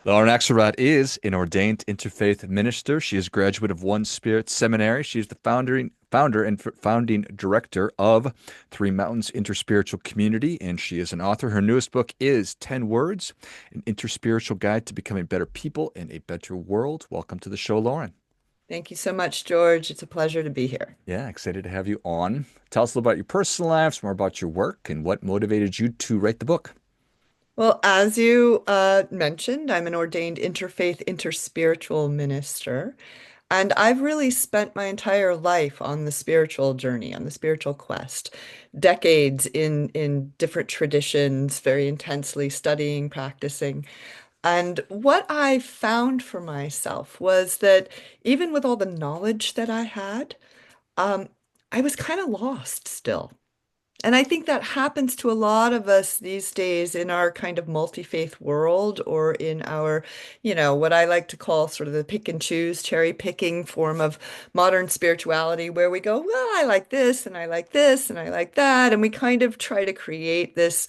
Lauryn Axelrod is an ordained interfaith minister. She is a graduate of One Spirit Seminary. She is the founder and founding director of Three Mountains Interspiritual Community, and she is an author. Her newest book is 10 Words, an interspiritual guide to becoming better people in a better world. Welcome to the show, Lauren. Thank you so much, George. It's a pleasure to be here. Yeah, excited to have you on. Tell us a little about your personal lives, more about your work, and what motivated you to write the book. Well, as you mentioned, I'm an ordained interfaith interspiritual minister, and I've really spent my entire life on the spiritual journey, on the spiritual quest, decades in different traditions, very intensely studying, practicing. And what I found for myself was that even with all the knowledge that I had, um, I was kind of lost still. And I think that happens to a lot of us these days in our kind of multi-faith world or in our, what I like to call sort of the pick and choose, cherry picking form of modern spirituality, where we go, well, I like this and I like this and I like that. And we kind of try to create this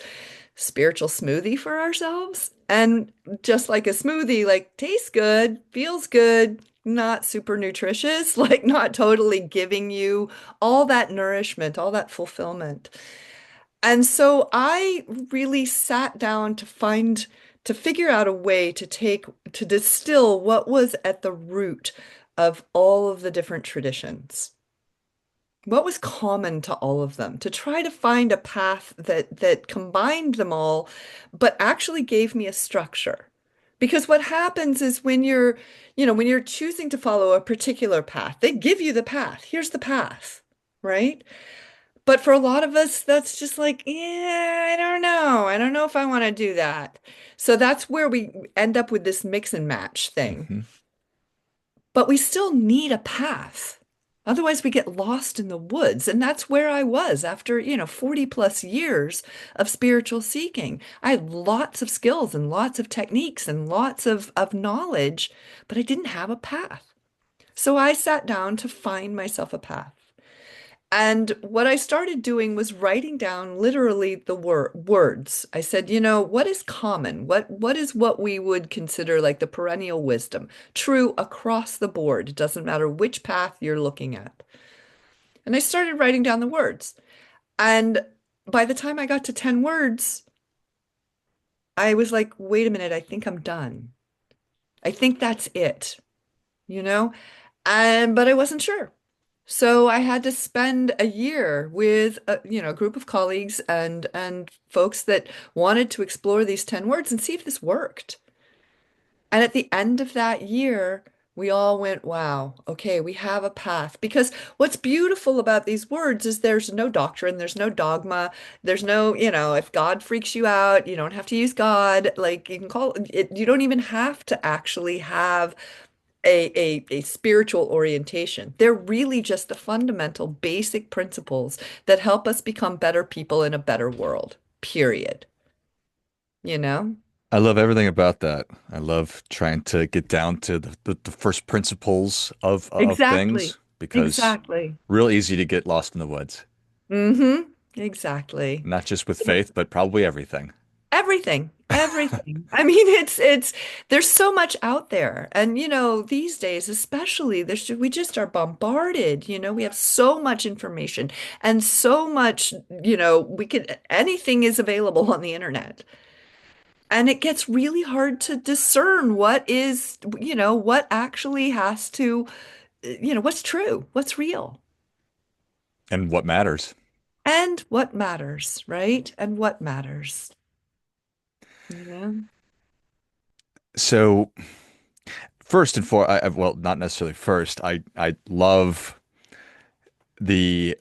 spiritual smoothie for ourselves. And just like a smoothie, like tastes good, feels good, not super nutritious, like not totally giving you all that nourishment, all that fulfillment. And so I really sat down to figure out a way to distill what was at the root of all of the different traditions. What was common to all of them, to try to find a path that combined them all, but actually gave me a structure. Because what happens is when you're choosing to follow a particular path, they give you the path. Here's the path, right? But for a lot of us, that's just like, yeah, I don't know. I don't know if I want to do that. So that's where we end up with this mix and match thing. Hmm. But we still need a path. Otherwise, we get lost in the woods. And that's where I was after, 40 plus years of spiritual seeking. I had lots of skills and lots of techniques and lots of knowledge, but I didn't have a path. So I sat down to find myself a path. And what I started doing was writing down literally the words. I said, what is common? What is what we would consider like the perennial wisdom, true across the board. It doesn't matter which path you're looking at. And I started writing down the words. And by the time I got to 10 words, I was like, wait a minute, I think I'm done. I think that's it, you know? But I wasn't sure. So I had to spend a year with a group of colleagues and folks that wanted to explore these 10 words and see if this worked. And at the end of that year, we all went, wow, okay, we have a path. Because what's beautiful about these words is there's no doctrine, there's no dogma, there's no, if God freaks you out, you don't have to use God. Like you can call it, you don't even have to actually have a spiritual orientation. They're really just the fundamental basic principles that help us become better people in a better world, period. You know? I love everything about that. I love trying to get down to the first principles of Exactly. things because Exactly. real easy to get lost in the woods. Mm-hmm. Exactly. Not just with faith, but probably everything. Everything. Everything. I mean, it's there's so much out there. And these days especially we just are bombarded, we have so much information and so much, we could anything is available on the internet. And it gets really hard to discern what actually has to, what's true, what's real, And what matters. and what matters, right? And what matters. Yeah. So first and foremost, well, not necessarily first. I love the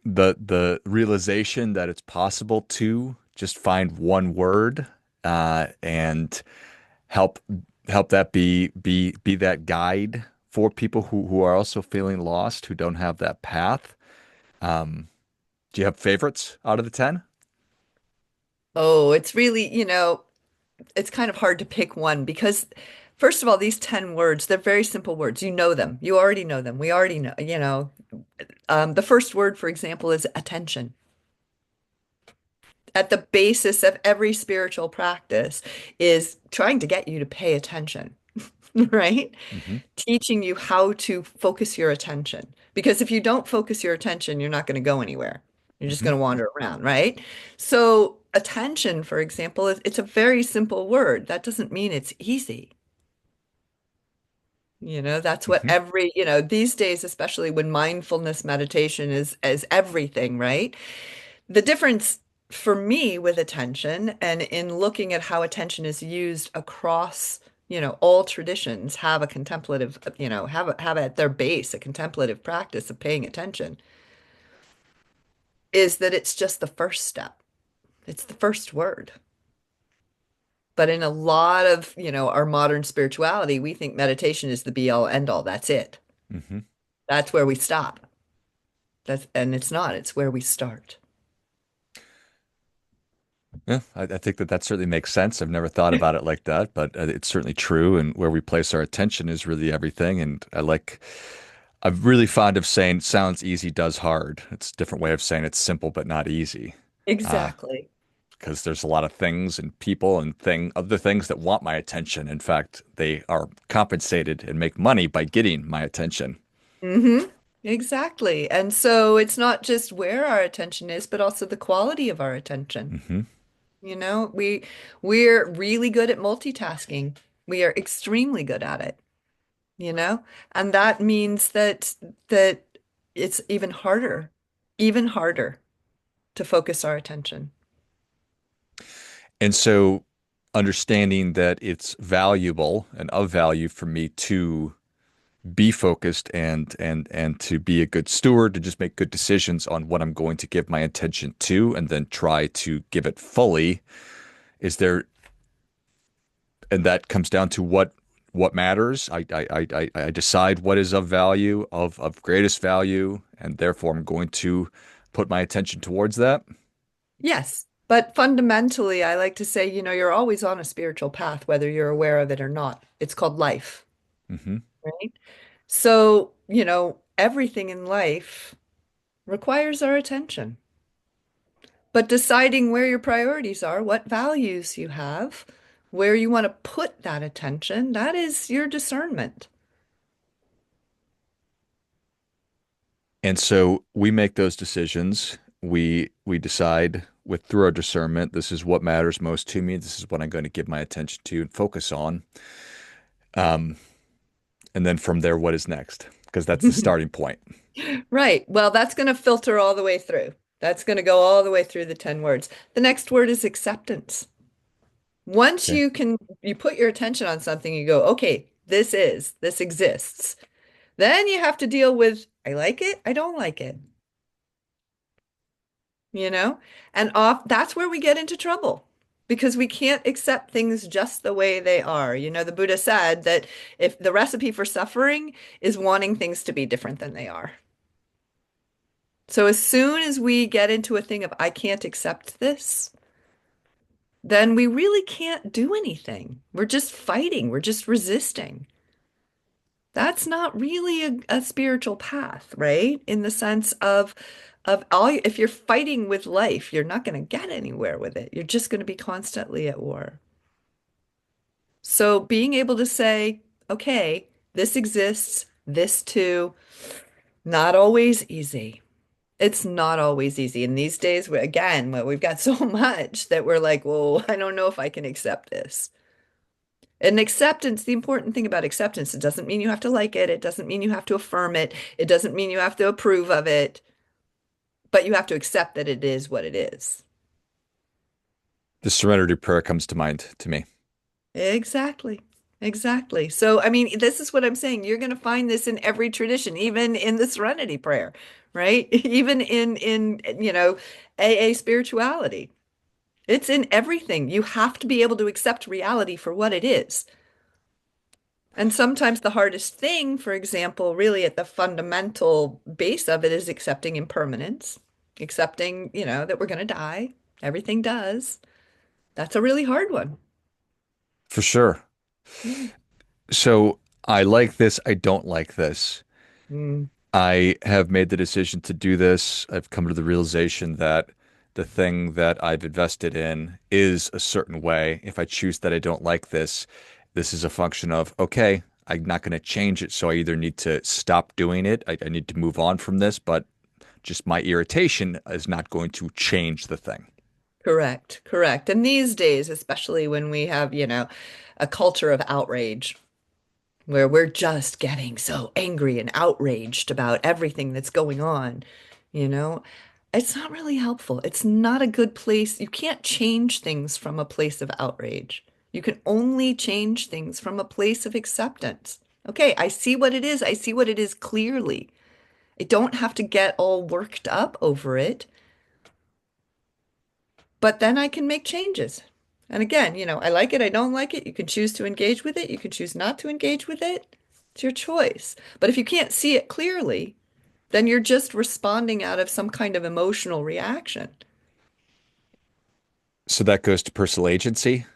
the realization that it's possible to just find one word and help help that be that guide for people who are also feeling lost, who don't have that path. Um, do you have favorites out of the 10? Oh, it's really, it's kind of hard to pick one because, first of all, these 10 words, they're very simple words. You know them. You already know them. We already know. The first word, for example, is attention. At the basis of every spiritual practice is trying to get you to pay attention, right? Hmm. Teaching you how to focus your attention. Because if you don't focus your attention, you're not going to go anywhere. You're just Hmm. going to wander around, right? So attention, for example, it's a very simple word. That doesn't mean it's easy. That's what Hmm. these days, especially when mindfulness meditation is everything, right? The difference for me with attention and in looking at how attention is used across, all traditions have a contemplative, have at their base a contemplative practice of paying attention, is that it's just the first step. It's the first word. But in a lot of, our modern spirituality, we think meditation is the be all end all. That's it. Hmm. That's where we stop. And it's not, it's where we start. Yeah, I think that certainly makes sense. I've never thought about it like that, but it's certainly true. And where we place our attention is really everything. And I'm really fond of saying sounds easy, does hard. It's a different way of saying it's simple, but not easy. Uh, Exactly. because there's a lot of things and people and other things that want my attention. In fact, they are compensated and make money by getting my attention. hmm Exactly. And so it's not just where our attention is, but also the quality of our attention. Hmm. We're really good at multitasking. We are extremely good at it, you know? And that means that it's even harder to focus our attention. And so understanding that it's valuable and of value for me to be focused and to be a good steward, to just make good decisions on what I'm going to give my attention to and then try to give it fully. Is there, and that comes down to what matters. I decide what is of value, of greatest value, and therefore I'm going to put my attention towards that. Yes. But fundamentally, I like to say, you're always on a spiritual path, whether you're aware of it or not. It's called life, Hmm. right? So, everything in life requires our attention. But deciding where your priorities are, what values you have, where you want to put that attention, that is your discernment. And so we make those decisions. We decide with through our discernment, this is what matters most to me. This is what I'm going to give my attention to and focus on. Um, and then from there, what is next? Because that's the starting point. Right. Well, that's going to filter all the way through. That's going to go all the way through the 10 words. The next word is acceptance. Once Okay. you put your attention on something, you go, okay, this exists. Then you have to deal with, I like it, I don't like it, you know? And that's where we get into trouble because we can't accept things just the way they are. The Buddha said that if the recipe for suffering is wanting things to be different than they are. So as soon as we get into a thing of, I can't accept this, then we really can't do anything. We're just fighting, we're just resisting. That's not really a spiritual path, right? In the sense of if you're fighting with life, you're not going to get anywhere with it. You're just going to be constantly at war. So being able to say, okay, this exists, this too, not always easy. It's not always easy. And these days, again, well, we've got so much that we're like, whoa, I don't know if I can accept this. And acceptance, the important thing about acceptance, it doesn't mean you have to like it. It doesn't mean you have to affirm it. It doesn't mean you have to approve of it, but you have to accept that it is what it is. The serenity prayer comes to mind to me. Exactly. Exactly. So, I mean, this is what I'm saying. You're going to find this in every tradition, even in the Serenity Prayer, right? Even in AA spirituality. It's in everything. You have to be able to accept reality for what it is. And sometimes the hardest thing, for example, really at the fundamental base of it is accepting impermanence, accepting, that we're going to die. Everything does. That's a really hard one. For sure. Yeah. So I like this. I don't like this. Mm. I have made the decision to do this. I've come to the realization that the thing that I've invested in is a certain way. If I choose that I don't like this, this is a function of, okay, I'm not going to change it. So I either need to stop doing it, I need to move on from this, but just my irritation is not going to change the thing. Correct, correct. And these days, especially when we have, a culture of outrage where we're just getting so angry and outraged about everything that's going on, you know, it's not really helpful. It's not a good place. You can't change things from a place of outrage. You can only change things from a place of acceptance. Okay, I see what it is. I see what it is clearly. I don't have to get all worked up over it, but then I can make changes. And again, I like it, I don't like it. You can choose to engage with it. You can choose not to engage with it. It's your choice. But if you can't see it clearly, then you're just responding out of some kind of emotional reaction. So that goes to personal agency.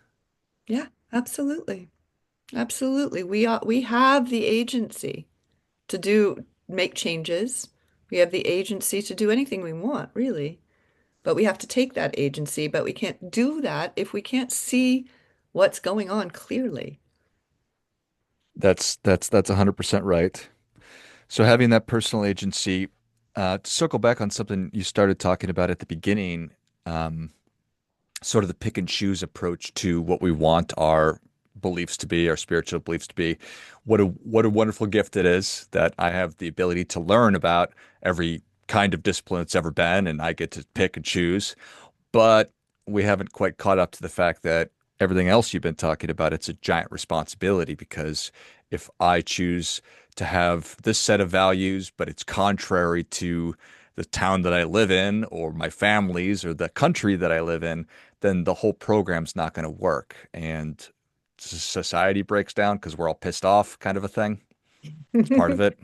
Yeah, absolutely. Absolutely. We have the agency to make changes. We have the agency to do anything we want, really. But we have to take that agency, but we can't do that if we can't see what's going on clearly. That's 100% right. So having that personal agency, to circle back on something you started talking about at the beginning, um, sort of the pick and choose approach to what we want our beliefs to be, our spiritual beliefs to be. What a wonderful gift it is that I have the ability to learn about every kind of discipline that's ever been, and I get to pick and choose. But we haven't quite caught up to the fact that everything else you've been talking about, it's a giant responsibility because if I choose to have this set of values, but it's contrary to the town that I live in or my family's or the country that I live in, then the whole program's not going to work. And society breaks down because we're all pissed off, kind of a thing. It's part of it.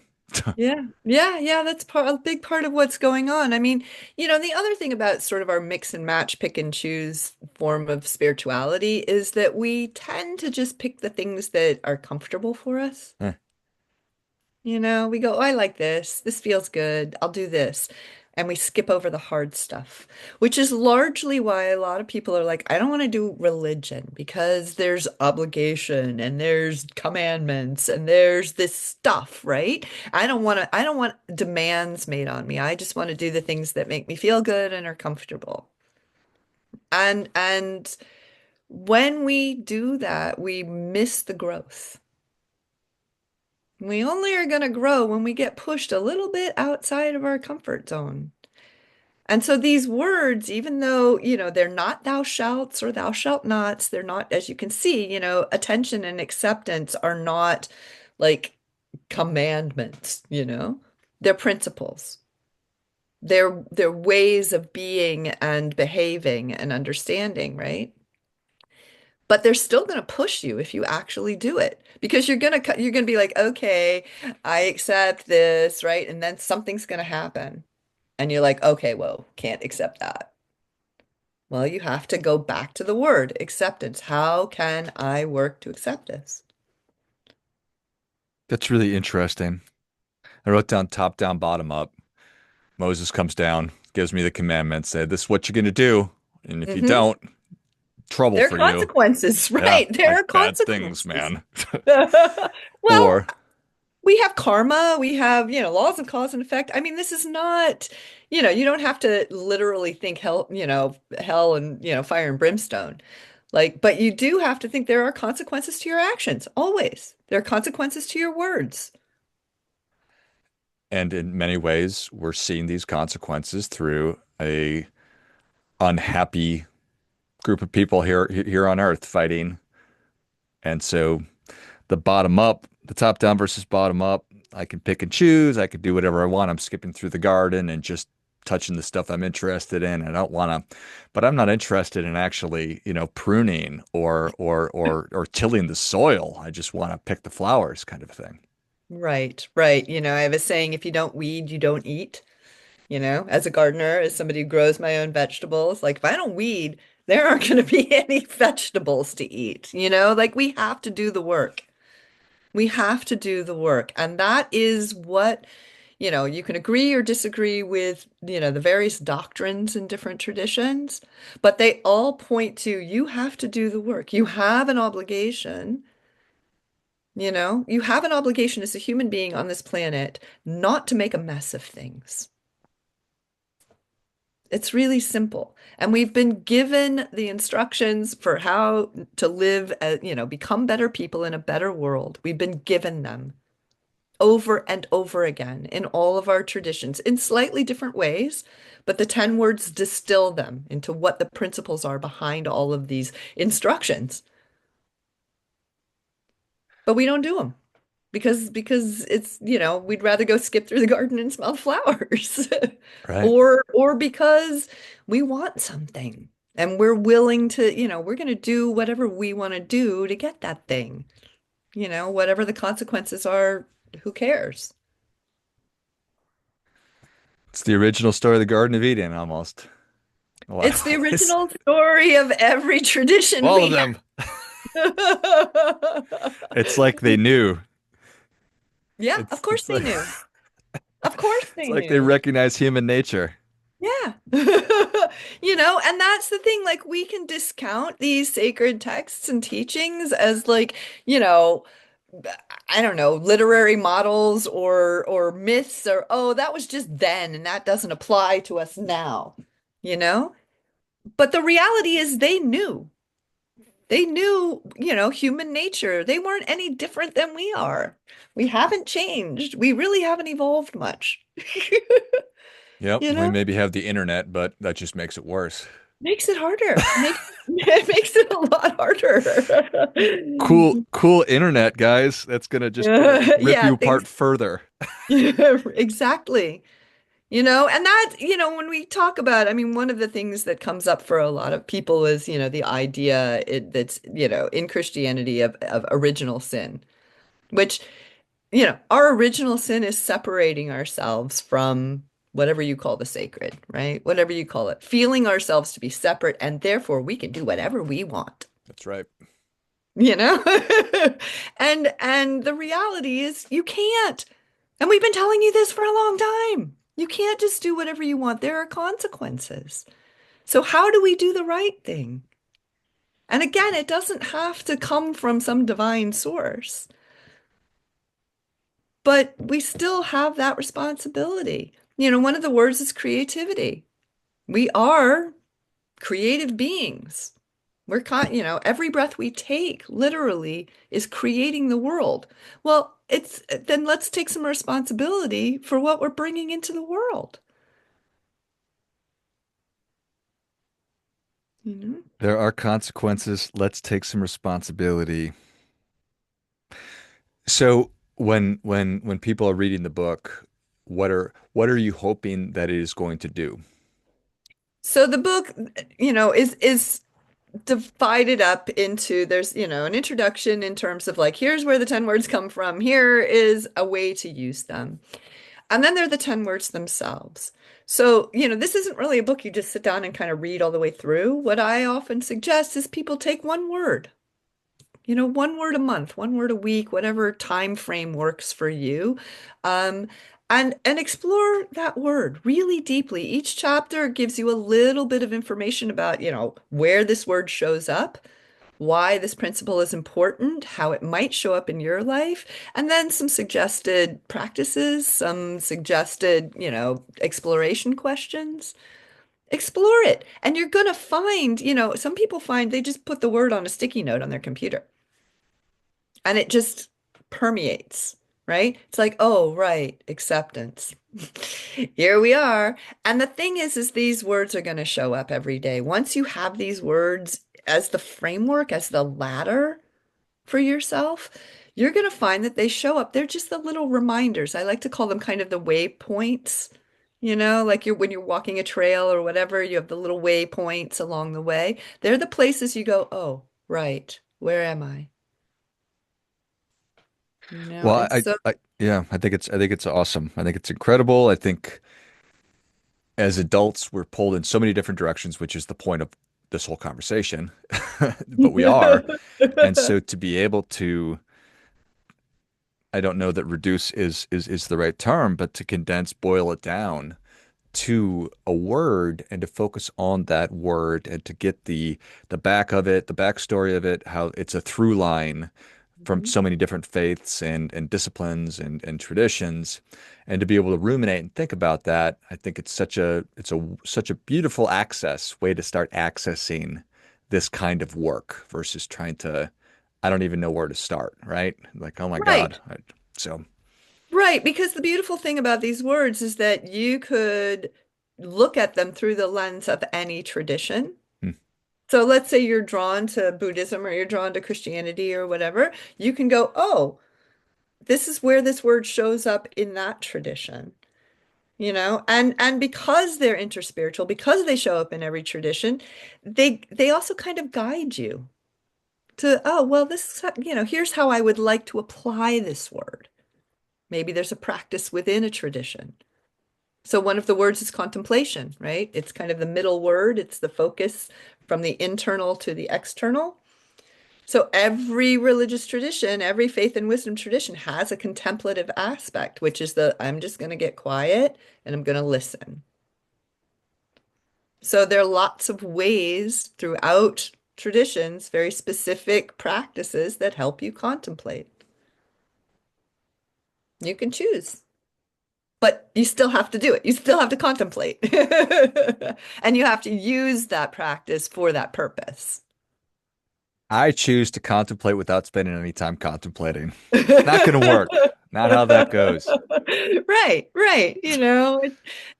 Yeah, yeah, yeah, that's a big part of what's going on. I mean, the other thing about sort of our mix and match, pick and choose form of spirituality is that we tend to just pick the things that are comfortable for us. Eh. We go, oh, I like this. This feels good. I'll do this. And we skip over the hard stuff, which is largely why a lot of people are like, I don't want to do religion because there's obligation and there's commandments and there's this stuff, right? I don't want demands made on me. I just want to do the things that make me feel good and are comfortable. And when we do that, we miss the growth. We only are going to grow when we get pushed a little bit outside of our comfort zone. And so these words, even though, they're not thou shalts or thou shalt nots, they're not, as you can see, attention and acceptance are not like commandments, They're principles. They're ways of being and behaving and understanding, right? But they're still going to push you if you actually do it because you're going to be like, okay, I accept this, right? And then something's going to happen. And you're like, okay, whoa, can't accept that. Well, you have to go back to the word acceptance. How can I work to accept this? That's really interesting. I wrote down top down, bottom up. Moses comes down, gives me the commandments, say, this is what you're going to do. And if you Hmm. don't, trouble There are for you. consequences, Yeah, right? There like are bad things, consequences. man. Well, Or, we have karma, we have, laws of cause and effect. I mean, this is not, you don't have to literally think hell, hell and, fire and brimstone. Like, but you do have to think there are consequences to your actions, always. There are consequences to your words. and in many ways, we're seeing these consequences through a unhappy group of people here on Earth fighting. And so the bottom up, the top down versus bottom up, I can pick and choose. I can do whatever I want. I'm skipping through the garden and just touching the stuff I'm interested in. I don't want to, but I'm not interested in actually, pruning or tilling the soil. I just want to pick the flowers kind of thing. Right, right. I have a saying, if you don't weed, you don't eat. As a gardener, as somebody who grows my own vegetables, like if I don't weed, there aren't going to be any vegetables to eat. Like we have to do the work. We have to do the work. And that is what, You can agree or disagree with, the various doctrines in different traditions, but they all point to you have to do the work. You have an obligation, you have an obligation as a human being on this planet not to make a mess of things. It's really simple. And we've been given the instructions for how to live, become better people in a better world. We've been given them over and over again in all of our traditions in slightly different ways, but the 10 words distill them into what the principles are behind all of these instructions. But we don't do them because it's, we'd rather go skip through the garden and smell the flowers. Right. Or because we want something and we're willing to, we're going to do whatever we want to do to get that thing. Whatever the consequences are, who cares? It's the original story of the Garden of Eden, almost. In a lot It's of the ways. original story of every tradition All of we them. It's have. like they knew. Yeah, of It's course it's they like knew. Of course it's they like they knew. recognize human nature. Yeah. And that's the thing, like we can discount these sacred texts and teachings as like, you know, I don't know, literary models or myths or oh, that was just then and that doesn't apply to us now, you know? But the reality is they knew. They knew, human nature. They weren't any different than we are. We haven't changed. We really haven't evolved much. Yep, You we know? maybe have the internet, but that just makes it worse. Makes it harder. It makes it a lot harder. Cool internet, guys. That's gonna just rip Yeah, you things apart further. exactly. And that, when we talk about, I mean, one of the things that comes up for a lot of people is, the idea that's, in Christianity of original sin, which, our original sin is separating ourselves from whatever you call the sacred, right? Whatever you call it, feeling ourselves to be separate, and therefore we can do whatever we want, That's right. you know? And the reality is you can't. And we've been telling you this for a long time. You can't just do whatever you want. There are consequences. So how do we do the right thing? And again, it doesn't have to come from some divine source, but we still have that responsibility. One of the words is creativity. We are creative beings. Every breath we take literally is creating the world. Well, then let's take some responsibility for what we're bringing into the world. You know? There are consequences. Let's take some responsibility. So when people are reading the book, what are you hoping that it is going to do? So the book, is divided up into there's, an introduction in terms of like, here's where the 10 words come from. Here is a way to use them. And then there are the 10 words themselves. So, this isn't really a book you just sit down and kind of read all the way through. What I often suggest is people take one word, one word a month, one word a week, whatever time frame works for you. Um, and explore that word really deeply. Each chapter gives you a little bit of information about, where this word shows up, why this principle is important, how it might show up in your life, and then some suggested practices, some suggested, exploration questions. Explore it. And you're going to find, some people find they just put the word on a sticky note on their computer and it just permeates, right? It's like, oh, right, acceptance. Here we are. And the thing is these words are going to show up every day. Once you have these words as the framework, as the ladder for yourself, you're going to find that they show up. They're just the little reminders. I like to call them kind of the waypoints. Like when you're walking a trail or whatever, you have the little waypoints along the way. They're the places you go, oh, right, where am I? Well, It's so yeah, I think it's awesome. I think it's incredible. I think as adults, we're pulled in so many different directions, which is the point of this whole conversation. But we are. And so to be able to, I don't know that reduce is the right term, but to condense, boil it down to a word and to focus on that word and to get the back of it, the backstory of it, how it's a through line from Mhm. so many different faiths and disciplines and traditions, and to be able to ruminate and think about that, I think it's a such a beautiful access way to start accessing this kind of work versus trying to, I don't even know where to start, right? Like, oh my God. Right. So, Right, because the beautiful thing about these words is that you could look at them through the lens of any tradition. hmm. So let's say you're drawn to Buddhism or you're drawn to Christianity or whatever, you can go, oh, this is where this word shows up in that tradition, you know? And because they're interspiritual, because they show up in every tradition, they also kind of guide you to, oh, well, this, here's how I would like to apply this word. Maybe there's a practice within a tradition. So one of the words is contemplation, right? It's kind of the middle word. It's the focus from the internal to the external. So every religious tradition, every faith and wisdom tradition has a contemplative aspect, which is the I'm just going to get quiet and I'm going to listen. So there are lots of ways throughout traditions, very specific practices that help you contemplate. You can choose, but you still have to do it. You still have to contemplate. And you have to use that practice for that purpose. I choose to contemplate without spending any time contemplating. Not going to work. Not how that goes. Right, right. Even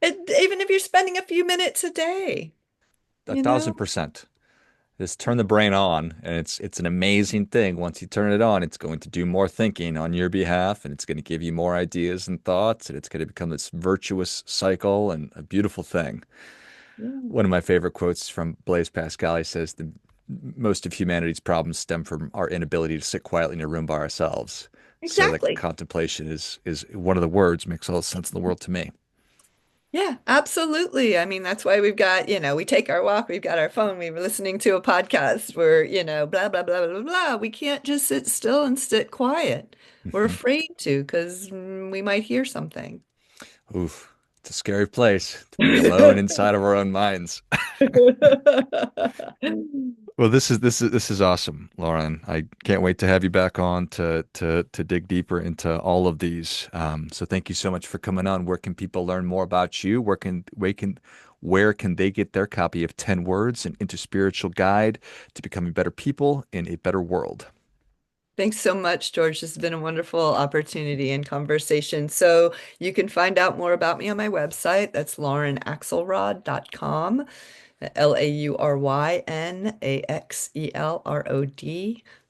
if you're spending a few minutes a day, A you thousand know? percent. Just turn the brain on, and it's an amazing thing. Once you turn it on, it's going to do more thinking on your behalf, and it's going to give you more ideas and thoughts, and it's going to become this virtuous cycle and a beautiful thing. Yeah, One of my favorite quotes from Blaise Pascal, he says, the most of humanity's problems stem from our inability to sit quietly in a room by ourselves. So like exactly. contemplation is one of the words makes all the sense in the world to me. Yeah, absolutely. I mean, that's why we've got, we take our walk, we've got our phone, we're listening to a podcast where, blah, blah, blah, blah, blah. We can't just sit still and sit quiet. We're Mhm. afraid to because we might hear something. Oof, it's a scary place to be alone inside of our own minds. Well, this is awesome, Lauren. I can't wait to have you back on to dig deeper into all of these. So thank you so much for coming on. Where can people learn more about you? Where can they get their copy of 10 Words, an interspiritual guide to becoming better people in a better world? Thanks so much, George. This has been a wonderful opportunity and conversation. So you can find out more about me on my website. That's laurynaxelrod.com.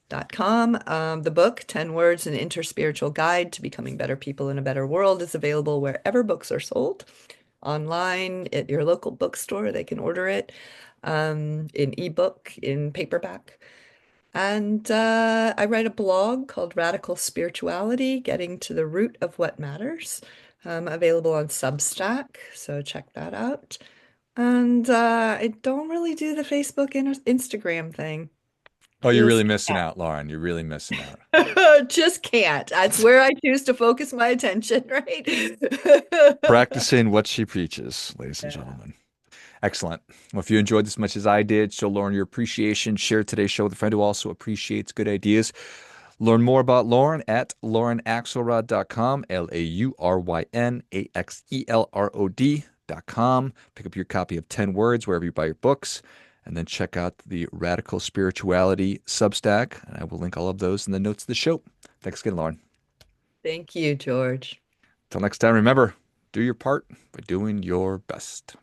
LaurynAxelrod.com. The book, 10 Words, An Interspiritual Guide to Becoming Better People in a Better World, is available wherever books are sold, online, at your local bookstore. They can order it in ebook, in paperback. And I write a blog called Radical Spirituality, Getting to the Root of What Matters, available on Substack. So check that out. And I don't really do the Facebook and Instagram thing. Oh, you're really Just missing out, Lauren. You're really missing out. just can't. That's where I choose to focus my attention, right? Practicing what she preaches, ladies and Yeah. gentlemen. Excellent. Well, if you enjoyed this as much as I did, show Lauren your appreciation. Share today's show with a friend who also appreciates good ideas. Learn more about Lauren at laurynaxelrod.com, LaurynAxelrod.com. Pick up your copy of 10 Words wherever you buy your books, and then check out the Radical Spirituality Substack. And I will link all of those in the notes of the show. Thanks again, Lauren. Thank you, George. Till next time, remember, do your part by doing your best.